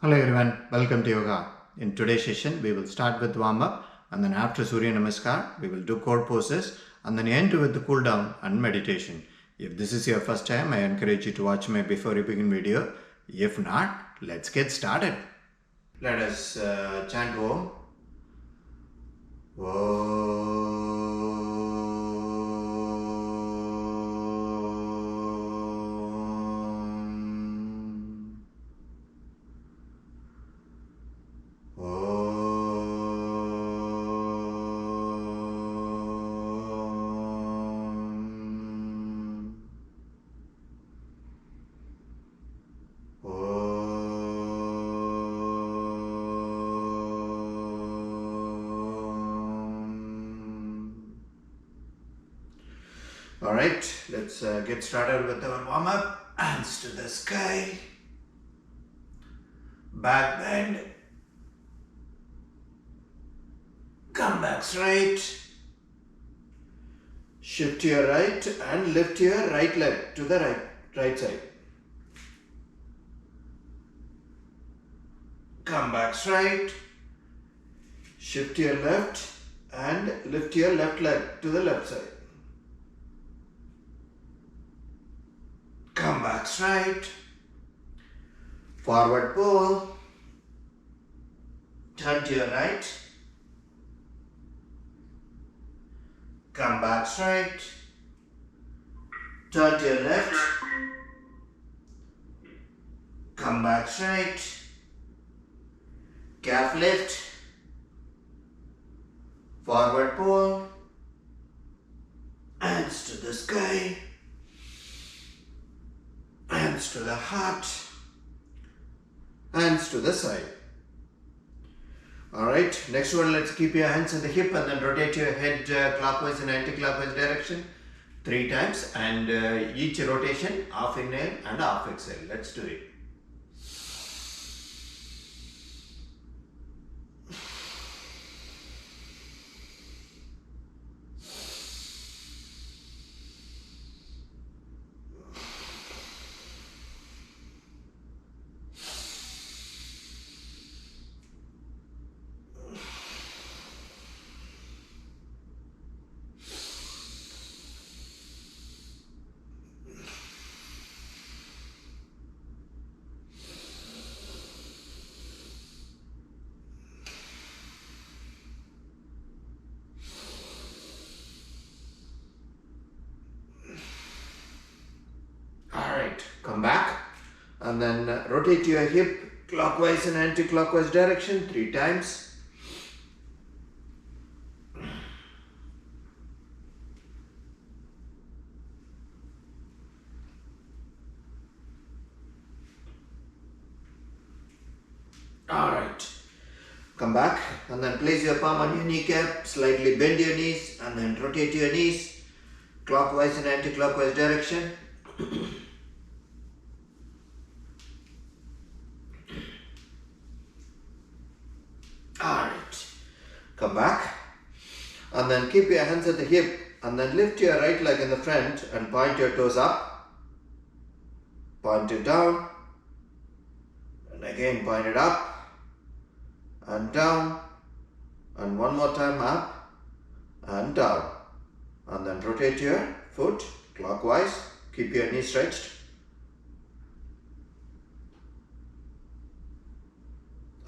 Hello everyone, welcome to yoga. In today's session, we will start with warm up and then after Suryanamaskar, we will do core poses and then end with the cool down and meditation. If this is your first time, I encourage you to watch my before you begin video. If not, let's get started. Let us chant Om. Alright, let's get started with our warm-up. Hands to the sky. Back bend. Come back straight. Shift to your right and lift your right leg to the right side. Come back straight. Shift to your left and lift your left leg to the left side. Come back straight. Forward pull. Turn to your right. Come back straight. Turn to your left. Come back straight. Calf lift. Forward pull. Hands to the sky. Hands to the heart. Hands to the side. Alright, next one, let's keep your hands in the hip and then rotate your head clockwise and anti-clockwise direction 3 times, and each rotation half inhale and half exhale. Let's do it. Come back and then rotate your hip clockwise and anti-clockwise direction 3 times. Alright, come back and then place your palm on your kneecap, slightly bend your knees and then rotate your knees clockwise and anti-clockwise direction. Alright, come back and then keep your hands at the hip and then lift your right leg in the front and point your toes up, point it down and again point it up and down and one more time up and down, and then rotate your foot clockwise, keep your knee stretched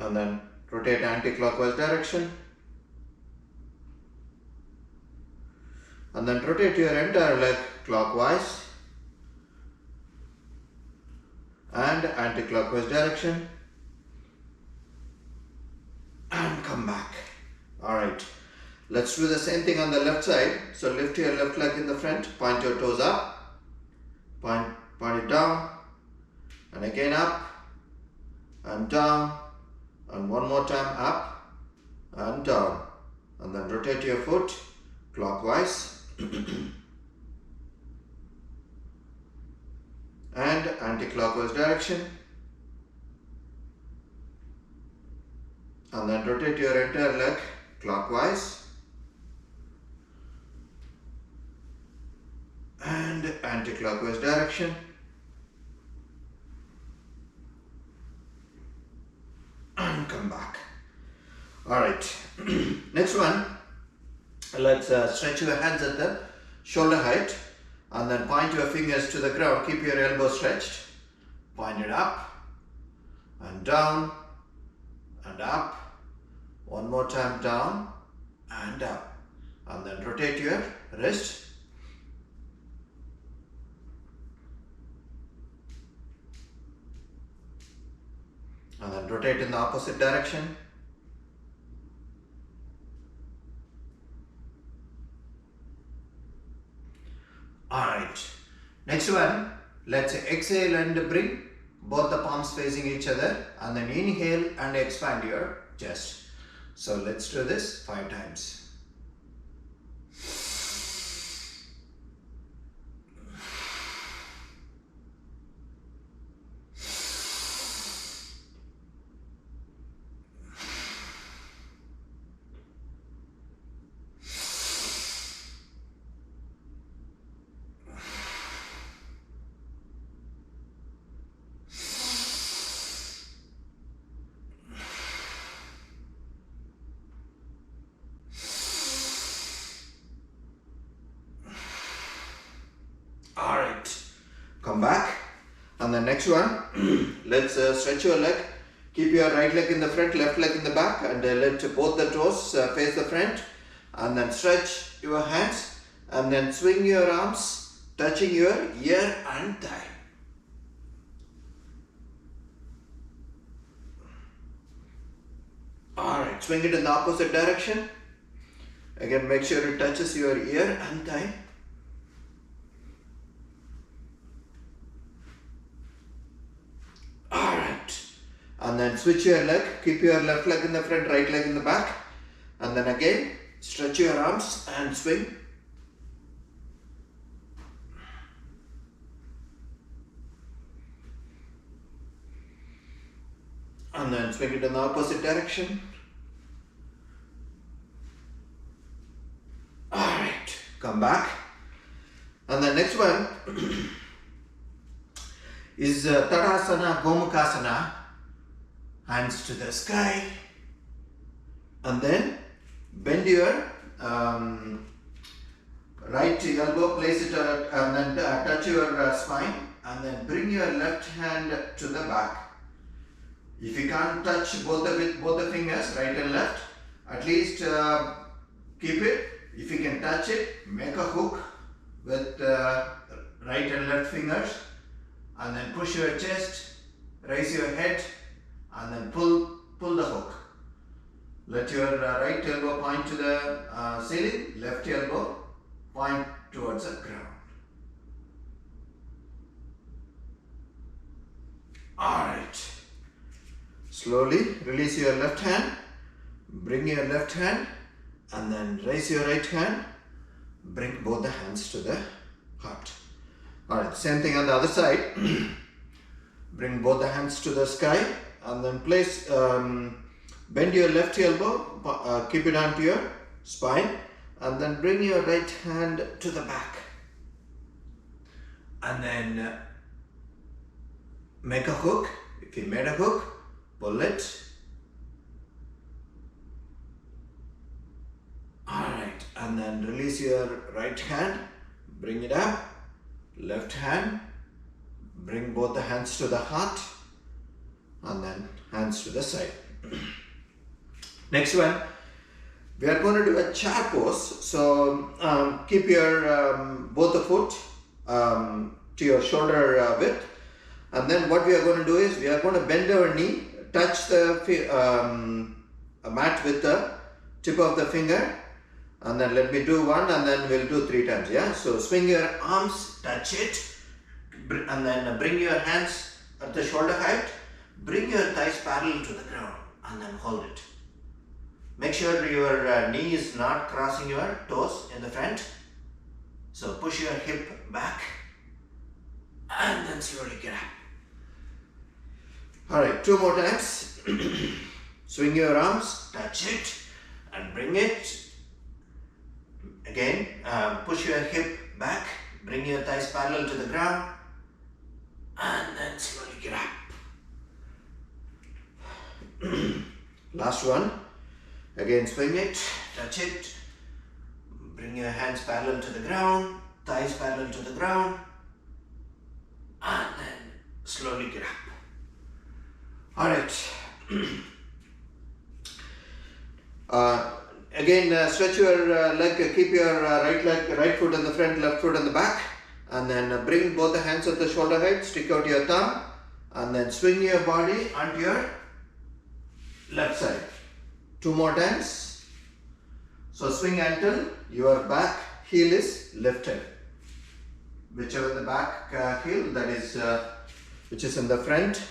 and then rotate anti-clockwise direction and then rotate your entire leg clockwise and anti-clockwise direction and come back. Alright, let's do the same thing on the left side. So lift your left leg in the front, point your toes up, point it down and again up and down and one more time up and down, and then rotate your foot clockwise and anti-clockwise direction and then rotate your entire leg clockwise and anti-clockwise direction and come back. Alright, next one, let's stretch your hands at the shoulder height and then point your fingers to the ground. Keep your elbow stretched. Point it up and down and up. One more time, down and up. And then rotate your wrist. And then rotate in the opposite direction. Alright, next one, let's exhale and bring both the palms facing each other and then inhale and expand your chest. So let's do this 5 times. Alright, come back. And the next one, let's stretch your leg. Keep your right leg in the front, left leg in the back, and let both the toes face the front. And then stretch your hands and then swing your arms, touching your ear and thigh. Alright, swing it in the opposite direction. Again, make sure it touches your ear and thigh. Alright, and then switch your leg. Keep your left leg in the front, right leg in the back. And then again, stretch your arms and swing. And then swing it in the opposite direction. Alright, come back. And the next one is Tadasana, Gomukhasana. Hands to the sky. And then bend your right elbow, place it and then touch your spine. And then bring your left hand to the back. If you can't touch both the fingers, right and left, at least keep it. If you can touch it, make a hook with right and left fingers, and then push your chest, raise your head, and then pull the hook. Let your right elbow point to the ceiling, left elbow point towards the ground. Alright. Slowly release your left hand, bring your left hand, and then raise your right hand, bring both the hands to the heart. Alright, same thing on the other side. Bring both the hands to the sky and then place, bend your left elbow, keep it onto your spine, and then bring your right hand to the back. And then make a hook. If you made a hook, pull it. Alright, and then release your right hand, bring it up, left hand, bring both the hands to the heart, and then hands to the side. Next one, we are going to do a chair pose. So keep your both the foot to your shoulder width, and then what we are going to do is we are going to bend our knee, touch the mat with the tip of the finger, and then let me do one, and then we'll do 3 times. Yeah, so swing your arms, touch it, and then bring your hands at the shoulder height, bring your thighs parallel to the ground, and then hold it. Make sure your knee is not crossing your toes in the front. So push your hip back and then slowly get up. Alright, 2 more times. Swing your arms, touch it and bring it. Again, push your hip back, bring your thighs parallel to the ground, and then slowly get up. Last one. Again swing it, touch it. Bring your hands parallel to the ground, thighs parallel to the ground. And then slowly get up. Alright. Again, stretch your leg, keep your right foot in the front, left foot in the back, and then bring both the hands at the shoulder height, stick out your thumb, and then swing your body onto your left side. 2 more times. So swing until your back heel is lifted. Whichever the back heel, that is, which is in the front,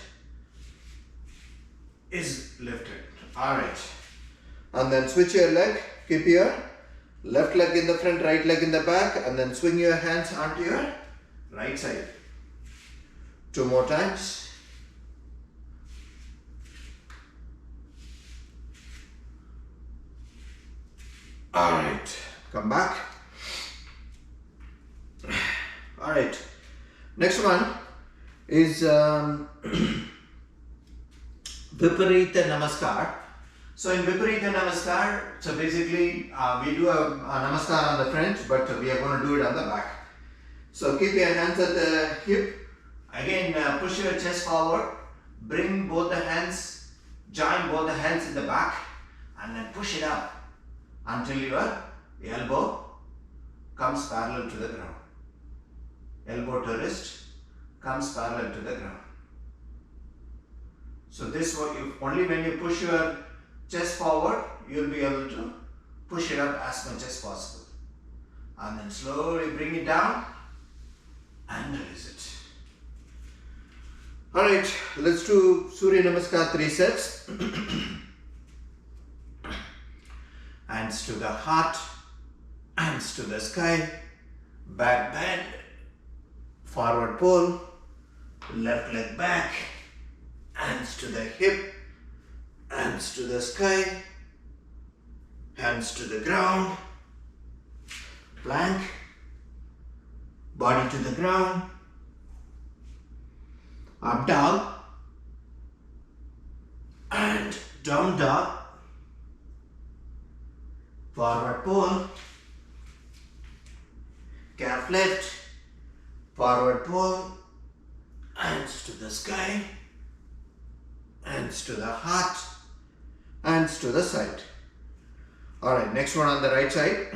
is lifted. Alright. And then switch your leg, keep your left leg in the front, right leg in the back, and then swing your hands onto your right side. 2 more times. Alright, come back. Alright, next one is Viparita Namaskar. So in Viparita Namaskar, so basically we do a Namaskar on the front, but we are going to do it on the back. So keep your hands at the hip. Again, push your chest forward. Bring both the hands, join both the hands in the back, and then push it up until your elbow comes parallel to the ground. Elbow to wrist comes parallel to the ground. So this way, only when you push your chest forward, you will be able to push it up as much as possible. And then slowly bring it down and release it. Alright, let's do Suryanamaskar 3 sets. Hands to the heart, hands to the sky, back bend, forward pull, left leg back, hands to the hip, hands to the sky, hands to the ground, plank, body to the ground, up dog, and down dog, forward pull, calf lift, forward pull, hands to the sky, hands to the heart, hands to the side. Alright, next one on the right side.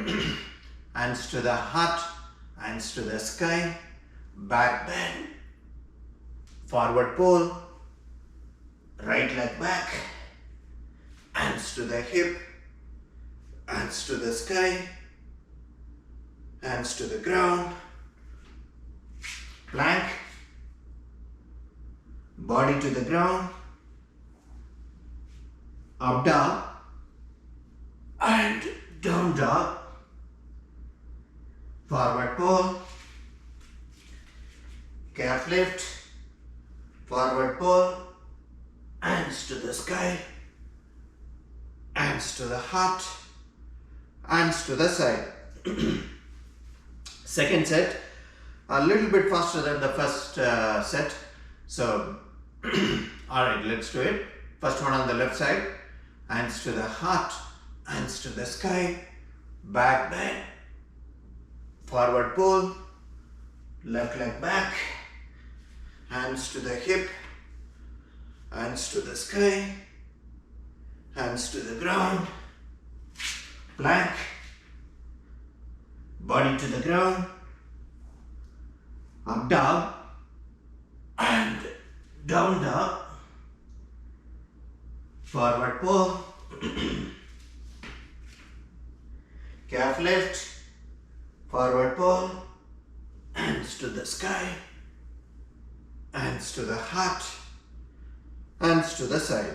Hands to the heart, hands to the sky, back bend, forward pull, right leg back, hands to the hip, hands to the sky, hands to the ground, plank, body to the ground, up dog and down dog, forward pull, calf lift, forward pull, hands to the sky, hands to the heart, hands to the side. Second set, a little bit faster than the first set. So, alright, let's do it. First one on the left side. Hands to the heart, hands to the sky, back bend, forward pull, left leg back, hands to the hip, hands to the sky, hands to the ground, plank, body to the ground, up dog and down dog, forward pull, calf lift, forward pull, hands to the sky, hands to the heart, hands to the side.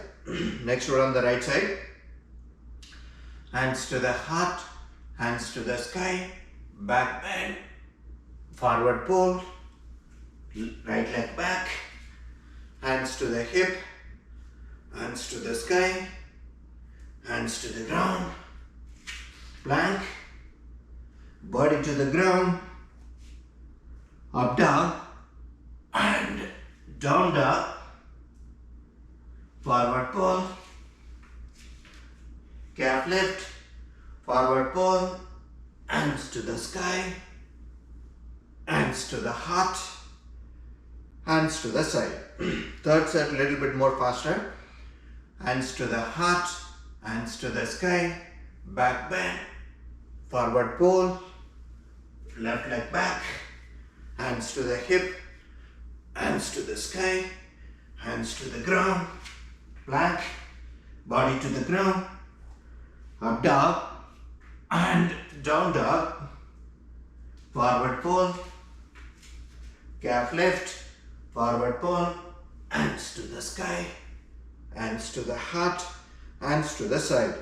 Next one on the right side. Hands to the heart, hands to the sky, back bend, forward pull, right leg back, hands to the hip, hands to the sky, hands to the ground, plank, body to the ground, up dog and down dog, forward pull, calf lift, forward pull, hands to the sky, hands to the heart, hands to the side. Third set a little bit more faster. Hands to the heart, hands to the sky, back bend, forward pull, left leg back, hands to the hip, hands to the sky, hands to the ground, plank, body to the ground, up dog and down dog, forward pull, calf lift, forward pull, hands to the sky, hands to the heart, hands to the side.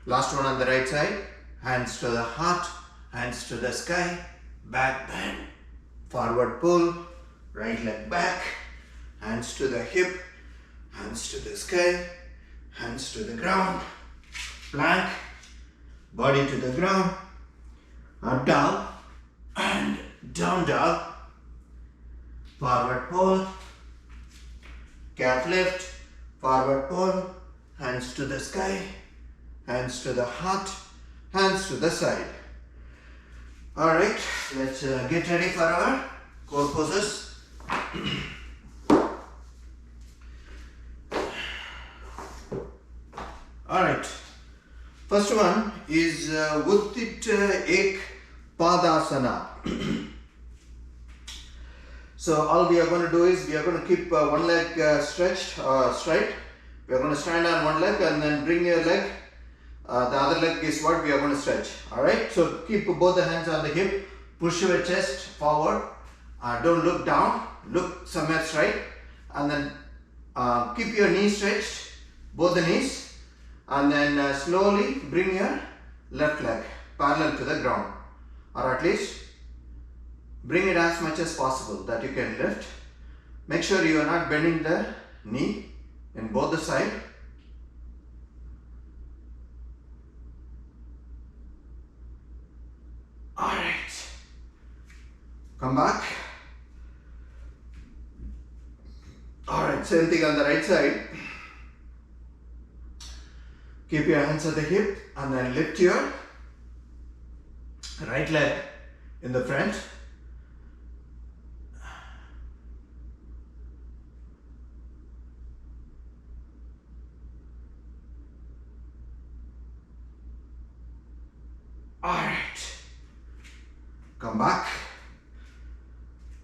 Last one on the right side. Hands to the heart, hands to the sky, back bend, forward pull, right leg back, hands to the hip, hands to the sky, hands to the ground, plank, body to the ground, up dog and down dog, forward pull, calf lift, forward pull, hands to the sky, hands to the heart, hands to the side. Alright, let's get ready for our core poses. Alright, first one is Utthita Padasana. So all we are going to do is we are going to keep one leg stretched straight. We are going to stand on one leg and then bring your leg. The other leg is what we are going to stretch. Alright, so keep both the hands on the hip. Push your chest forward. Don't look down. Look somewhere straight. And then keep your knees stretched. Both the knees. And then slowly bring your left leg parallel to the ground. Or at least bring it as much as possible that you can lift. Make sure you are not bending the knee in both the side. Alright. Come back. Alright, same thing on the right side. Keep your hands at the hip and then lift your right leg in the front. Alright, come back.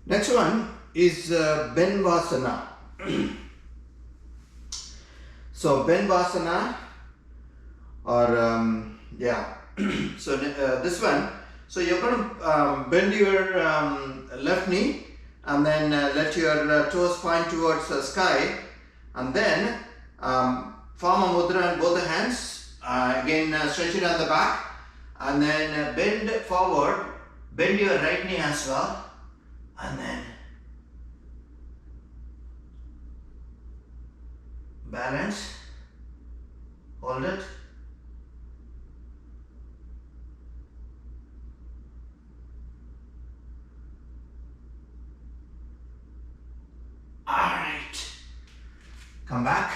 Next one is Benvasana. So Benvasana or so this one, so you're going to bend your left knee and then let your toes point towards the sky, and then form a mudra in both the hands. Again stretch it on the back. And then bend forward, bend your right knee as well, and then balance, hold it, alright, come back.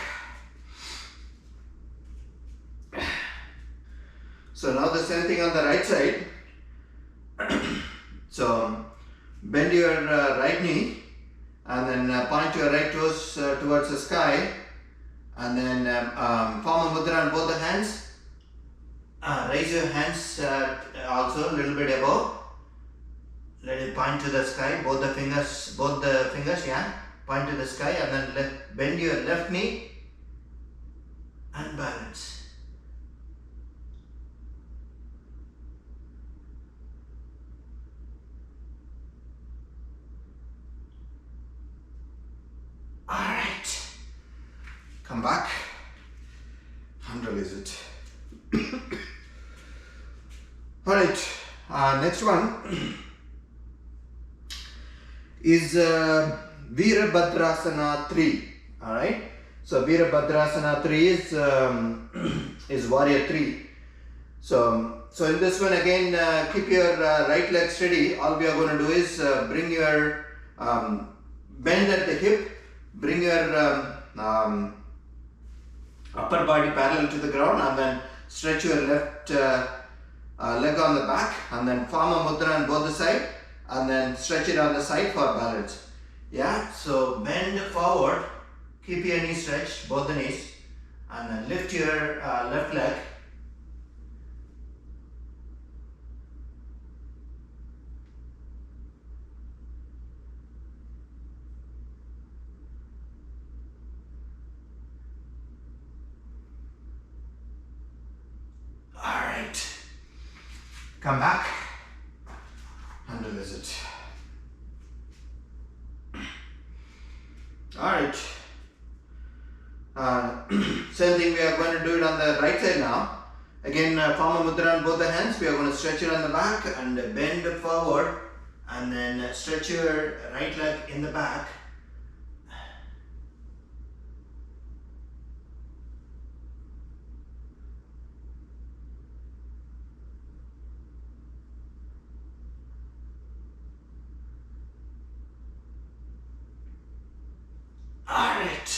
So now the same thing on the right side. So bend your right knee and then point your right toes towards the sky, and then form a mudra on both the hands. Raise your hands also a little bit above. Let it point to the sky. Both the fingers, point to the sky, and then bend your left knee and balance. Alright, come back and release it. Alright, next one is Virabhadrasana 3. Alright, so Virabhadrasana 3 is Warrior 3. So in this one again, keep your right leg steady. All we are going to do is bring your bend at the hip. Bring your upper body parallel to the ground, and then stretch your left leg on the back, and then form a mudra on both the side, and then stretch it on the side for balance. Yeah, so bend forward, keep your knees stretched, both the knees, and then lift your left leg. Alright, come back and revisit. Alright, same thing, we are going to do it on the right side now. Again, form a mudra on both the hands. We are going to stretch it on the back and bend forward, and then stretch your right leg in the back. Alright,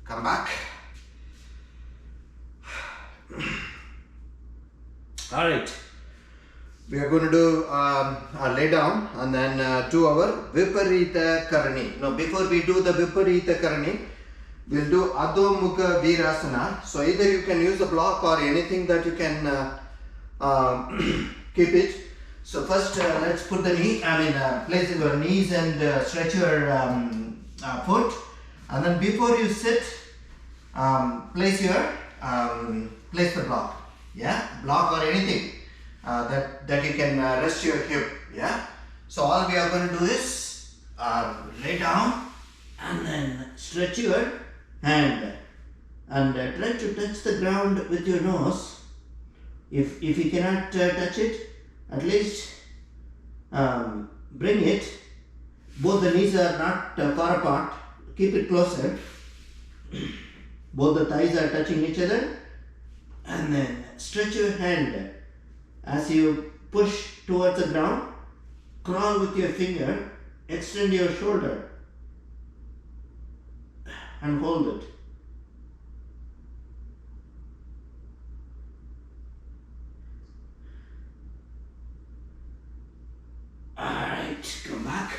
come back. Alright, we are going to do a lay down and then do our Viparita Karani. Now before we do the Viparita Karani, we'll do Adho Mukha Virasana. So either you can use a block or anything that you can keep it. So first let's put the knee, place your knees and stretch your foot, and then before you sit, place the block. Yeah, block or anything that you can rest your hip. Yeah, so all we are going to do is lay down and then stretch your hand and try to touch the ground with your nose. If you cannot touch it, at least bring it. Both the knees are not far apart. Keep it closer. Both the thighs are touching each other. And then stretch your hand. As you push towards the ground, crawl with your finger, extend your shoulder and hold it. Alright, come back.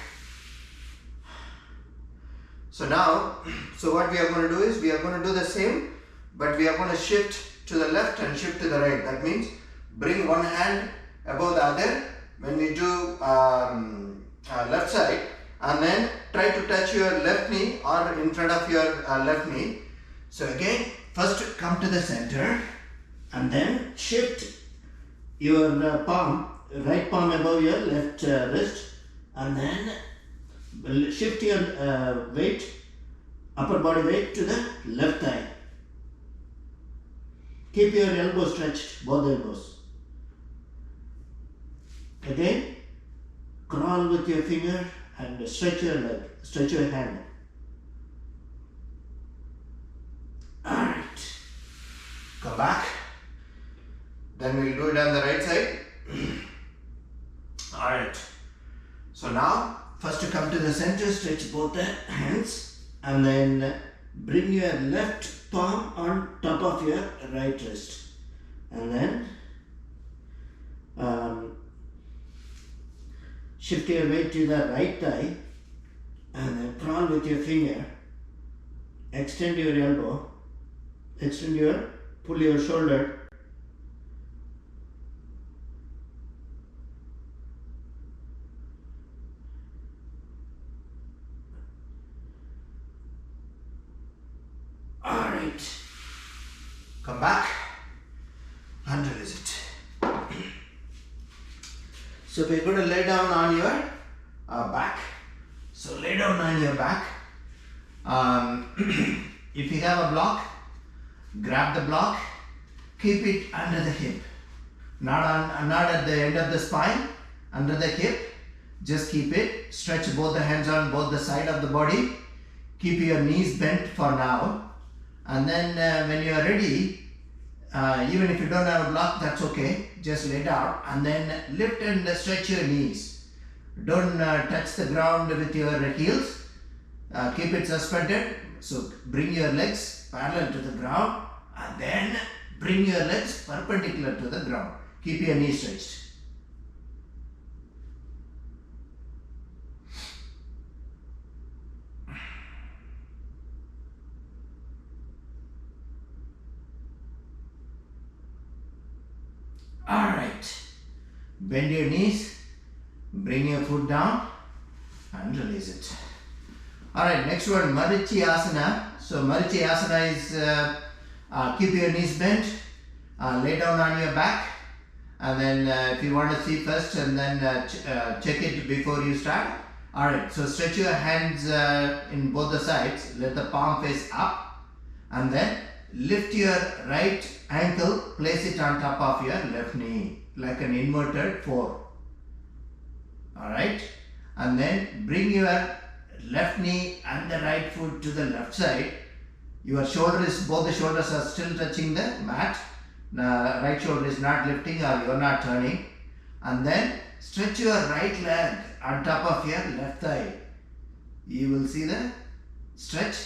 So now, what we are going to do is, we are going to do the same, but we are going to shift to the left and shift to the right. That means bring one hand above the other when we do left side, and then try to touch your left knee or in front of your left knee. So again, first come to the center and then shift your right palm above your left wrist, and then shift your weight, upper body weight to the left thigh. Keep your elbows stretched, both elbows. Again, crawl with your finger and stretch your leg, stretch your hand. Alright, come back. Then we'll do it on the right side. Alright, so now first to come to the center, stretch both the hands and then bring your left palm on top of your right wrist, and then shift your weight to the right thigh and then crawl with your finger, extend your elbow, pull your shoulder, come back and release it. So we're going to lay down on your back. So lay down on your back. If you have a block, grab the block, keep it under the hip, not at the end of the spine, under the hip. Just keep it. Stretch both the hands on both the side of the body. Keep your knees bent for now. And then when you are ready, even if you don't have a block, that's okay. Just lay down and then lift and stretch your knees. Don't touch the ground with your heels. Keep it suspended. So bring your legs parallel to the ground and then bring your legs perpendicular to the ground. Keep your knees stretched. Alright. Bend your knees, bring your foot down and release it. Alright, next one, Marichyasana. So Marichyasana is keep your knees bent, lay down on your back, and then if you want to see first and then check it before you start. Alright, so stretch your hands in both the sides, let the palm face up, and then lift your right ankle, place it on top of your left knee like an inverted 4. Alright, and then bring your left knee and the right foot to the left side. Your shoulders, both the shoulders are still touching the mat. Right shoulder is not lifting or you are not turning. And then stretch your right leg on top of your left thigh. You will see the stretch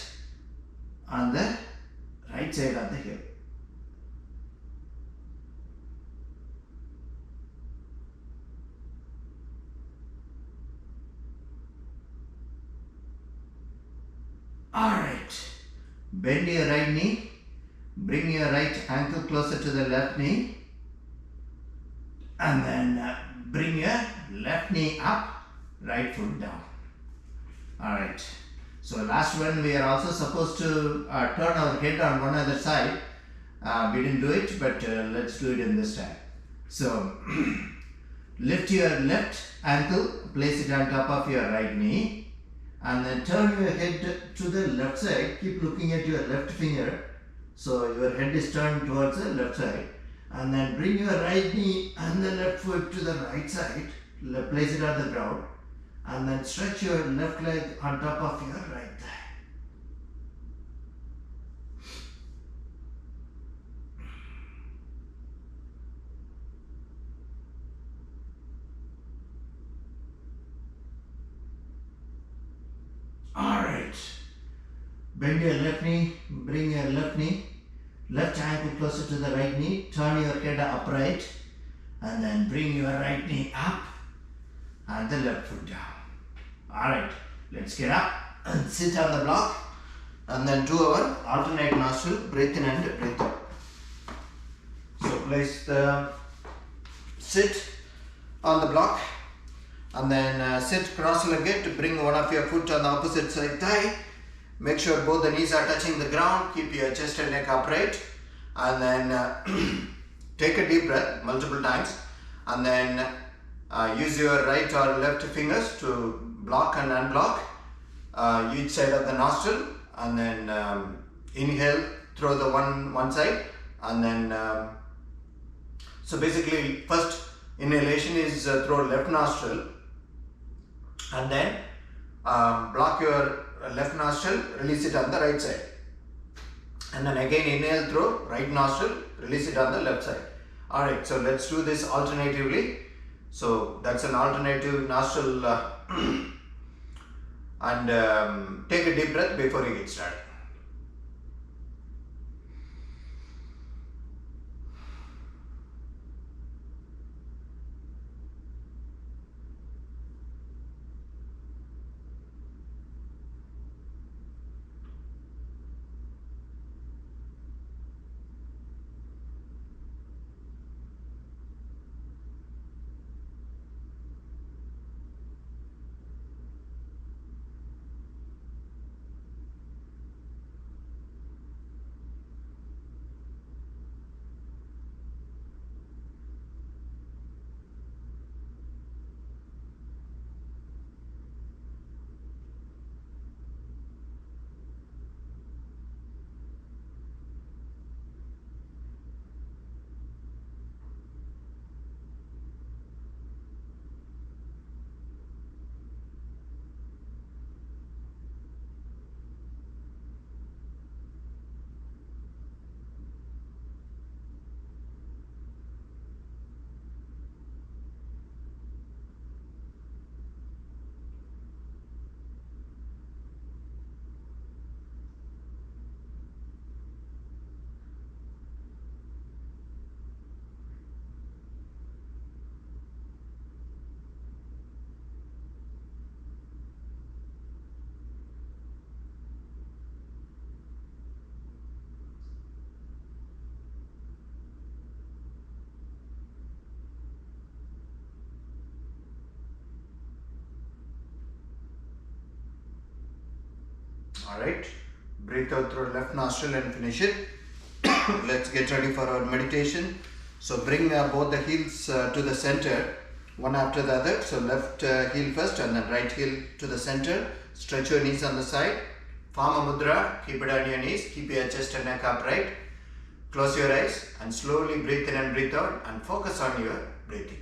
on the right side of the hip. Alright, bend your right knee, bring your right ankle closer to the left knee, and then bring your left knee up, right foot down. Alright, so last one we are also supposed to turn our head on one other side. We didn't do it, but let's do it in this time. So lift your left ankle, place it on top of your right knee, and then turn your head to the left side. Keep looking at your left finger. So your head is turned towards the left side. And then bring your right knee and the left foot to the right side. Place it on the ground. And then stretch your left leg on top of your right thigh. Alright, bend your left knee, bring your left knee, left ankle closer to the right knee, turn your head upright, and then bring your right knee up and the left foot down. Alright, let's get up and sit on the block and then do our alternate nostril, breathe in and breathe out. So place the sit on the block. And then sit cross-legged, bring one of your foot on the opposite side thigh. Make sure both the knees are touching the ground. Keep your chest and neck upright. And then take a deep breath multiple times. And then use your right or left fingers to block and unblock each side of the nostril. And then inhale through the one side. And then, so basically first inhalation is through left nostril. And then block your left nostril, release it on the right side. And then again inhale through right nostril, release it on the left side. Alright, so let's do this alternatively. So that's an alternative nostril and take a deep breath before you get started. Alright, breathe out through left nostril and finish it. Let's get ready for our meditation. So bring both the heels to the center, one after the other. So left heel first and then right heel to the center. Stretch your knees on the side. Form a mudra, keep it on your knees, keep your chest and neck upright. Close your eyes and slowly breathe in and breathe out and focus on your breathing.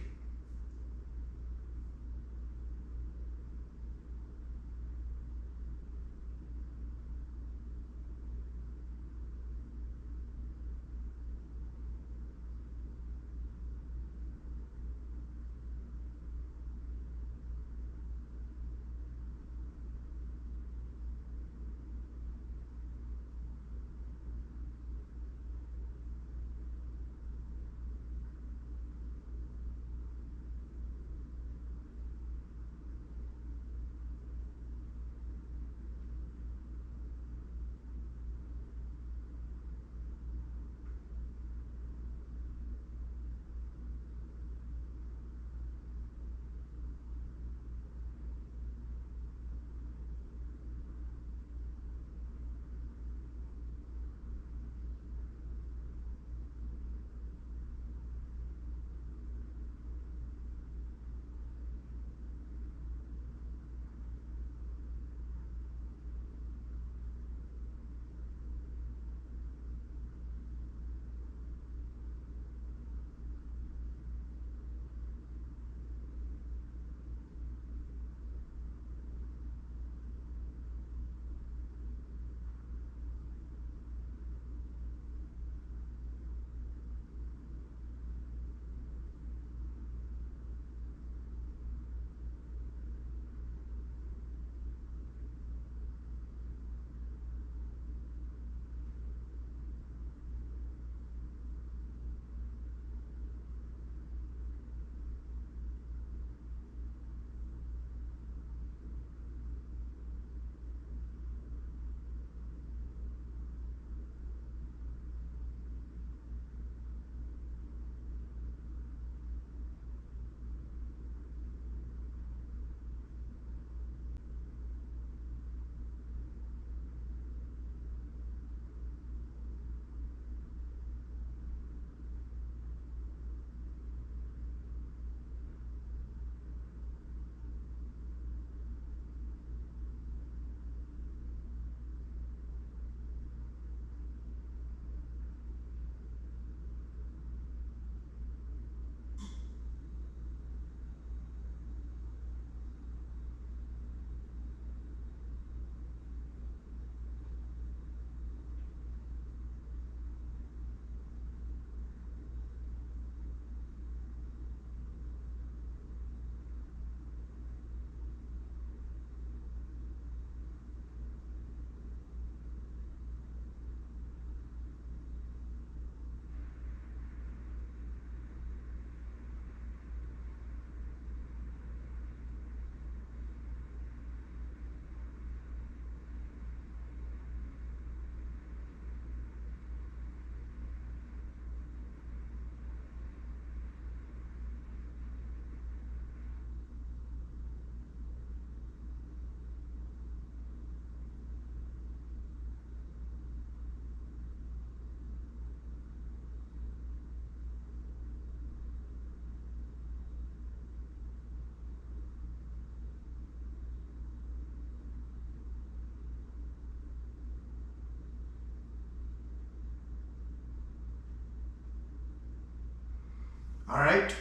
Alright,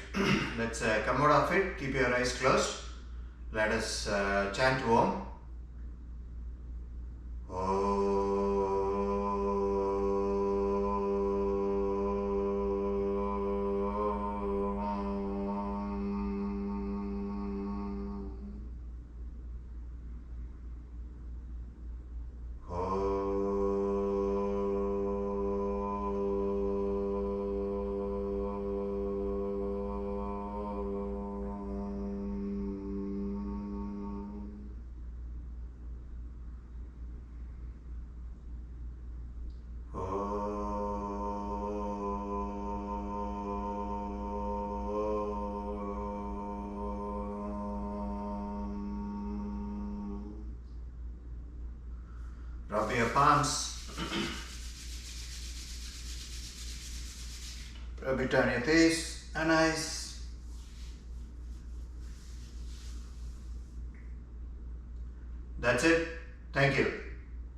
let's come out of it. Keep your eyes closed. Let us chant Om. palms. Rub it on your face and eyes. That's it. Thank you.